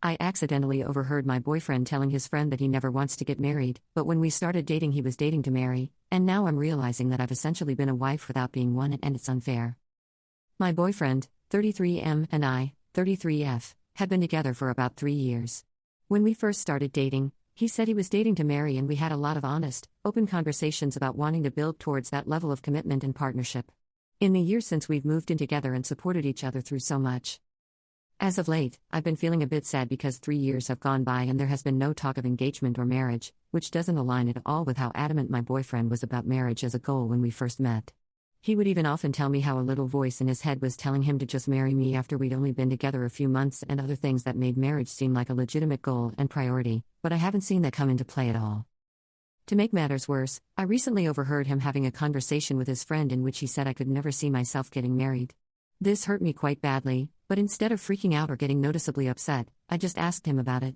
I accidentally overheard my boyfriend telling his friend that he never wants to get married, but when we started dating, he was dating to marry, and now I'm realizing that I've essentially been a wife without being one, and it's unfair. My boyfriend, 33M, and I, 33F, had been together for about 3 years. When we first started dating, he said he was dating to marry, and we had a lot of honest, open conversations about wanting to build towards that level of commitment and partnership. In the years since, we've moved in together and supported each other through so much. As of late, I've been feeling a bit sad because 3 years have gone by and there has been no talk of engagement or marriage, which doesn't align at all with how adamant my boyfriend was about marriage as a goal when we first met. He would even often tell me how a little voice in his head was telling him to just marry me after we'd only been together a few months, and other things that made marriage seem like a legitimate goal and priority, but I haven't seen that come into play at all. To make matters worse, I recently overheard him having a conversation with his friend in which he said I could never see myself getting married. This hurt me quite badly, but instead of freaking out or getting noticeably upset, I just asked him about it.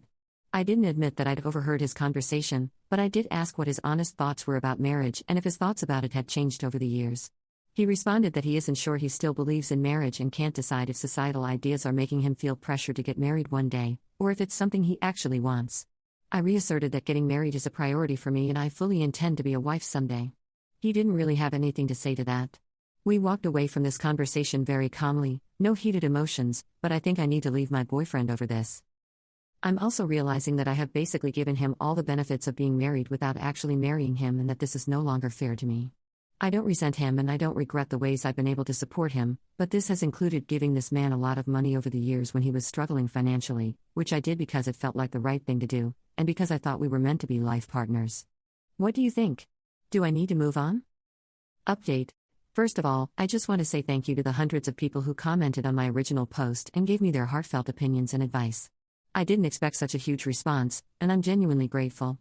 I didn't admit that I'd overheard his conversation, but I did ask what his honest thoughts were about marriage and if his thoughts about it had changed over the years. He responded that he isn't sure he still believes in marriage and can't decide if societal ideas are making him feel pressure to get married one day, or if it's something he actually wants. I reasserted that getting married is a priority for me and I fully intend to be a wife someday. He didn't really have anything to say to that. We walked away from this conversation very calmly, no heated emotions, but I think I need to leave my boyfriend over this. I'm also realizing that I have basically given him all the benefits of being married without actually marrying him, and that this is no longer fair to me. I don't resent him and I don't regret the ways I've been able to support him, but this has included giving this man a lot of money over the years when he was struggling financially, which I did because it felt like the right thing to do, and because I thought we were meant to be life partners. What do you think? Do I need to move on? Update. First of all, I just want to say thank you to the hundreds of people who commented on my original post and gave me their heartfelt opinions and advice. I didn't expect such a huge response, and I'm genuinely grateful.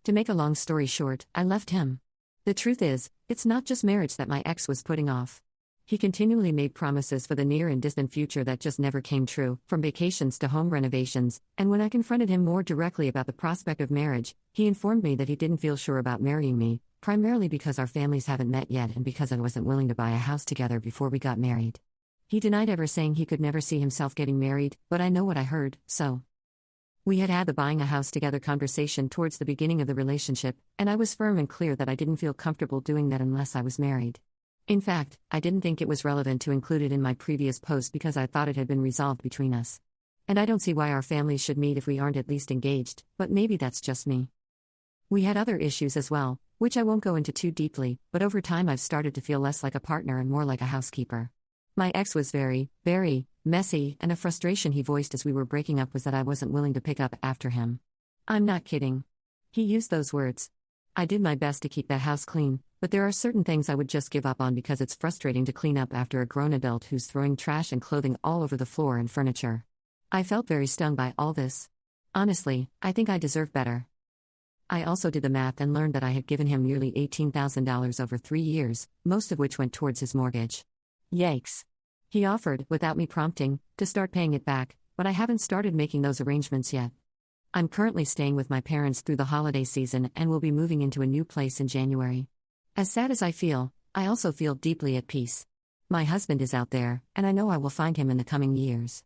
To make a long story short, I left him. The truth is, it's not just marriage that my ex was putting off. He continually made promises for the near and distant future that just never came true, from vacations to home renovations, and when I confronted him more directly about the prospect of marriage, he informed me that he didn't feel sure about marrying me, primarily because our families haven't met yet and because I wasn't willing to buy a house together before we got married. He denied ever saying he could never see himself getting married, but I know what I heard, so. We had the buying a house together conversation towards the beginning of the relationship, and I was firm and clear that I didn't feel comfortable doing that unless I was married. In fact, I didn't think it was relevant to include it in my previous post because I thought it had been resolved between us. And I don't see why our families should meet if we aren't at least engaged, but maybe that's just me. We had other issues as well, which I won't go into too deeply, but over time I've started to feel less like a partner and more like a housekeeper. My ex was very, very messy, and a frustration he voiced as we were breaking up was that I wasn't willing to pick up after him. I'm not kidding. He used those words. I did my best to keep that house clean, but there are certain things I would just give up on because it's frustrating to clean up after a grown adult who's throwing trash and clothing all over the floor and furniture. I felt very stung by all this. Honestly, I think I deserve better. I also did the math and learned that I had given him nearly $18,000 over 3 years, most of which went towards his mortgage. Yikes. He offered, without me prompting, to start paying it back, but I haven't started making those arrangements yet. I'm currently staying with my parents through the holiday season and will be moving into a new place in January. As sad as I feel, I also feel deeply at peace. My husband is out there, and I know I will find him in the coming years.